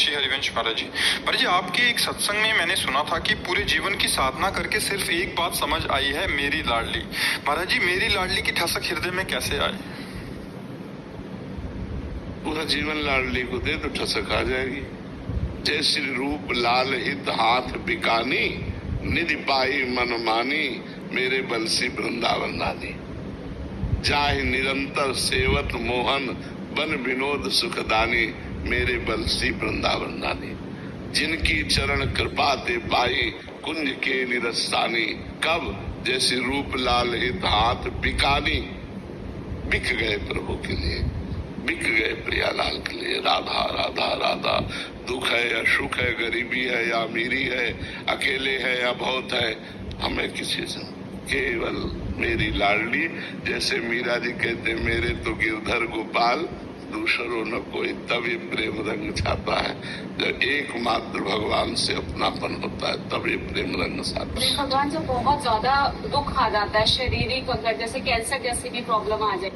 श्री हरिवंश महाराज जी। महाराज जी, आपके एक सत्संग में मैंने सुना था कि पूरे जीवन की साधना करके सिर्फ एक बात समझ आई है, मेरी लाडली। महाराज जी, मेरी लाडली की ठसक हृदय में कैसे आए? पूरा जीवन लाडली को दे तो ठसक आ जाएगी। जय श्री रूप लाल हित हाथ बिकानी, निधि पाई मन मानी, मेरे बलसी वृंदावन नानी। जाहि निरंतर सेवत मोहन, बन विनोद सुखदानी, मेरे बलसी वृंदावन नानी। जिनकी चरण कृपा ते पाई, कुंज के निरस्तानी, कब जैसे रूप लाल हित हाथ बिकानी। बिक गए प्रभु के लिए, बिक गए प्रियालाल के लिए। राधा राधा राधा। दुख है या सुख है, गरीबी है या अमीरी है, अकेले है या बहुत है, हमें किसी से केवल मेरी लाडली। जैसे मीरा जी कहते, मेरे तो गिरधर गोपाल, दूसरों न कोई, तभी प्रेम रंग छाता है। जब एकमात्र भगवान से अपनापन होता है तभी प्रेम रंग छाता है। भगवान जब बहुत ज्यादा दुख आ जाता है, शारीरिक अगर जैसे कैंसर जैसी भी प्रॉब्लम आ जाए,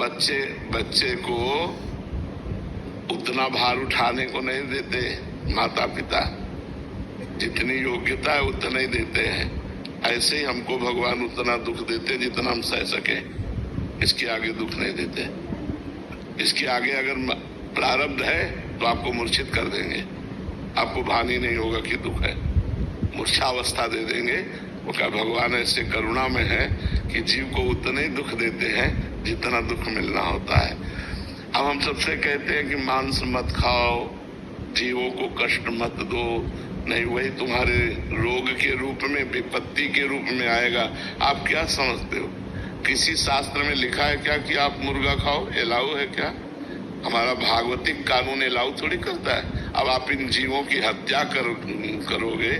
बच्चे को उतना भार उठाने को नहीं देते माता पिता, जितनी योग्यता है उतना ही देते हैं। ऐसे ही हमको भगवान उतना दुख देते जितना हम सह सके, इसके आगे दुख नहीं देते। इसके आगे अगर प्रारब्ध है तो आपको मूर्छित कर देंगे, आपको भान ही नहीं होगा कि दुख है, मूर्छावस्था दे देंगे। वो क्या भगवान ऐसे करुणा में है कि जीव को उतने ही दुख देते हैं जितना दुख मिलना होता है। अब हम सबसे कहते हैं कि मांस मत खाओ, जीवों को कष्ट मत दो, नहीं वही तुम्हारे रोग के रूप में, विपत्ति के रूप में आएगा। आप क्या समझते हो? किसी शास्त्र में लिखा है क्या कि आप मुर्गा खाओ? अलाउ है क्या? हमारा भागवतिक कानून अलाउ थोड़ी करता है। अब आप इन जीवों की हत्या करोगे,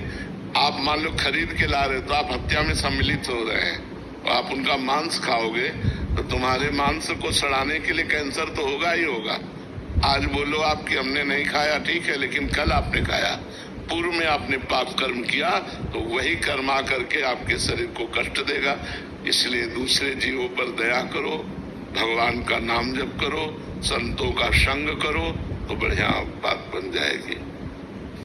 आप मान लो खरीद के ला रहे, तो आप हत्या में सम्मिलित हो रहे हैं, और आप उनका मांस खाओगे तो तुम्हारे मांस को सड़ाने के लिए कैंसर तो होगा ही होगा। आज बोलो आप कि हमने नहीं खाया, ठीक है, लेकिन कल आपने खाया, पूर्व में आपने पाप कर्म किया, तो वही कर्मा करके आपके शरीर को कष्ट देगा। इसलिए दूसरे जीवों पर दया करो, भगवान का नाम जप करो, संतों का संग करो, तो बढ़िया बात बन जाएगी।